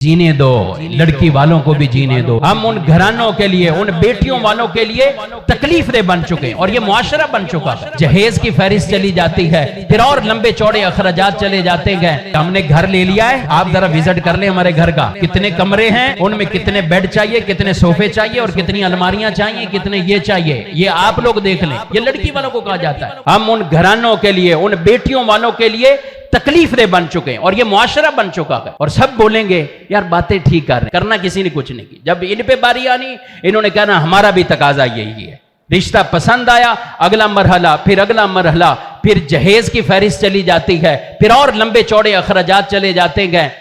जीने दो, लड़की वालों को भी जीने दो। हम उन घरानों के लिए, उन बेटियों वालों के लिए तकलीफ दे बन चुके हैं और ये मुआशरा बन चुका है। जहेज की फहरिस्त चली जाती है, फिर और लंबे चौड़े अखराजात चले जाते हैं। हमने घर ले लिया है, आप जरा विजिट कर ले हमारे घर का, कितने कमरे हैं, उनमें कितने बेड चाहिए, कितने सोफे चाहिए और कितनी अलमारियां चाहिए, कितने ये चाहिए, ये आप लोग देख लें। ये लड़की वालों को कहा जाता है। हम उन घरानों के लिए, उन बेटियों वालों के लिए तकलीफ दे बन चुके हैं और ये मुआशरा बन चुका है। और सब बोलेंगे यार बातें ठीक कर रहे, करना किसी ने कुछ नहीं की। जब इन पे बारी आनी, इन्होंने कहना हमारा भी तकाजा यही है। रिश्ता पसंद आया, अगला मरहला, फिर अगला मरहला, फिर जहेज की फहरिस्त चली जाती है, फिर और लंबे चौड़े अखराजात चले जाते हैं।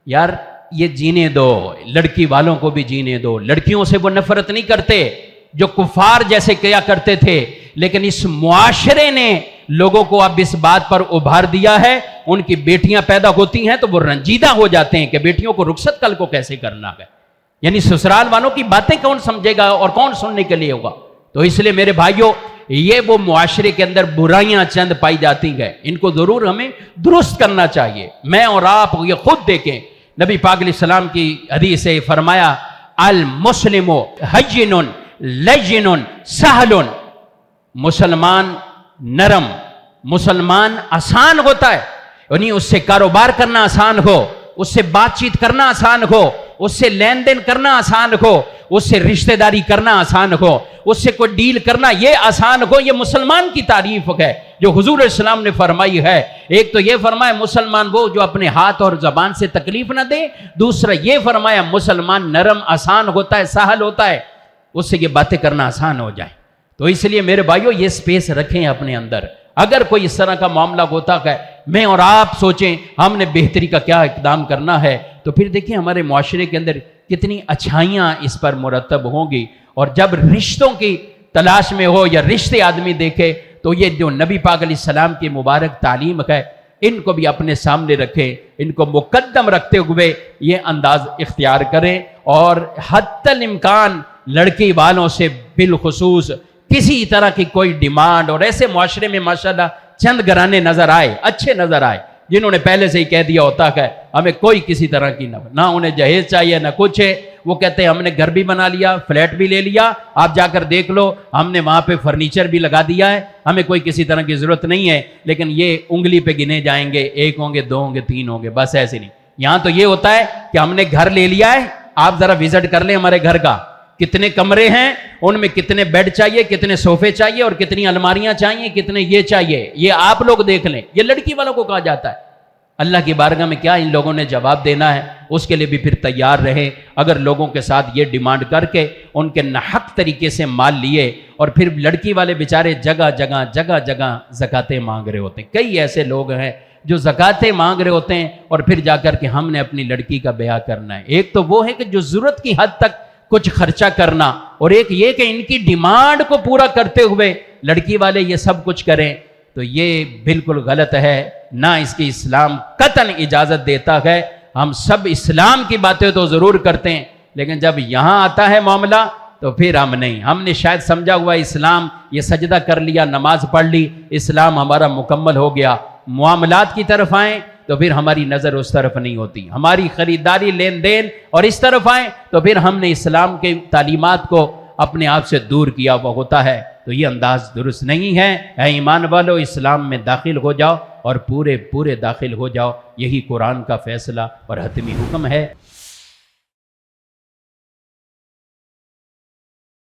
यार ये जीने दो, लड़की वालों को भी जीने दो। लड़कियों से वो नफरत नहीं करते जो कुफार जैसे किया करते थे, लेकिन इस मुआशरे ने लोगों को अब इस बात पर उभार दिया है। उनकी बेटियां पैदा होती हैं तो वो रंजीदा हो जाते हैं कि बेटियों को रुखसत कल को कैसे करना है। यानी ससुराल वालों की बातें कौन समझेगा और कौन सुनने के लिए होगा। तो इसलिए मेरे भाइयों, ये वो मुआशरे के अंदर बुराइयां चंद पाई जाती हैं, इनको जरूर हमें दुरुस्त करना चाहिए। मैं और आप ये खुद देखें, नबी पाक अलैहिस्सलाम की हदीस से फरमाया, अल मुस्लिमो हय्यिनुन लय्यिनुन सहलुन। मुसलमान नरम, मुसलमान आसान होता है, यानी उससे कारोबार करना आसान हो, उससे बातचीत करना आसान हो, उससे लेन देन करना आसान हो, उससे रिश्तेदारी करना आसान हो, उससे कोई डील करना ये आसान हो। ये मुसलमान की तारीफ है जो हुजूर इस्लाम ने फरमाई है। एक तो ये फरमाया मुसलमान वो जो अपने हाथ और जबान से तकलीफ ना दे, दूसरा ये फरमाया मुसलमान नरम आसान होता है, सहल होता है, उससे ये बातें करना आसान हो जाए। तो इसलिए मेरे भाइयों ये स्पेस रखें अपने अंदर। अगर कोई इस तरह का मामला होता है, मैं और आप सोचें हमने बेहतरी का क्या इक़दाम करना है, तो फिर देखिए हमारे मुआशरे के अंदर कितनी अच्छाइयाँ इस पर मुरतब होंगी। और जब रिश्तों की तलाश में हो या रिश्ते आदमी देखे, तो ये जो नबी पाक अलैहिस्सलाम की मुबारक तालीम है, इनको भी अपने सामने रखें, इनको मुकद्दम रखते हुए ये अंदाज इख्तियार करें। और हत्तल इम्कान लड़की वालों से बिलखुसूस किसी तरह की कोई डिमांड, और ऐसे मुआशरे में माशाल्लाह चंद घराने नजर आए, अच्छे नजर आए, जिन्होंने पहले से ही कह दिया होता है हमें कोई किसी तरह की ना उन्हें जहेज चाहिए ना कुछ है। वो कहते हैं हमने घर भी बना लिया, फ्लैट भी ले लिया, आप जाकर देख लो, हमने वहां पे फर्नीचर भी लगा दिया है, हमें कोई किसी तरह की जरूरत नहीं है। लेकिन ये उंगली पे गिने जाएंगे, एक होंगे, दो होंगे, तीन होंगे, बस ऐसे नहीं। यहां तो ये होता है कि हमने घर ले लिया है, आप जरा विजिट कर लें हमारे घर का, कितने कमरे हैं, उनमें कितने बेड चाहिए, कितने सोफे चाहिए और कितनी अलमारियां चाहिए, कितने ये चाहिए, ये आप लोग देख लें। ये लड़की वालों को कहा जाता है। अल्लाह की बारगाह में क्या इन लोगों ने जवाब देना है, उसके लिए भी फिर तैयार रहे। अगर लोगों के साथ ये डिमांड करके उनके नाहक तरीके से माल लिए, और फिर लड़की वाले बेचारे जगह जगह ज़कातें मांग रहे होते हैं। कई ऐसे लोग हैं जो ज़कातें मांग रहे होते हैं और फिर जाकर के हमने अपनी लड़की का ब्याह करना है। एक तो वो है कि जो ज़रूरत की हद तक कुछ खर्चा करना, और एक ये कि इनकी डिमांड को पूरा करते हुए लड़की वाले ये सब कुछ करें, तो ये बिल्कुल गलत है। ना इसकी इस्लाम कतन इजाज़त देता है। हम सब इस्लाम की बातें तो ज़रूर करते हैं, लेकिन जब यहाँ आता है मामला तो फिर हम नहीं। हमने शायद समझा हुआ इस्लाम, ये सजदा कर लिया, नमाज पढ़ ली, इस्लाम हमारा मुकम्मल हो गया। मामलात की तरफ आएँ तो फिर हमारी नज़र उस तरफ नहीं होती, हमारी ख़रीदारी लेन देन और इस तरफ आए तो फिर हमने इस्लाम के तालीमात को अपने आप से दूर किया हुआ होता है। तो ये अंदाज दुरुस्त नहीं है। ऐ ईमान वालों, इस्लाम में दाखिल हो जाओ और पूरे दाखिल हो जाओ। यही कुरान का फैसला और हतमी हुक्म है।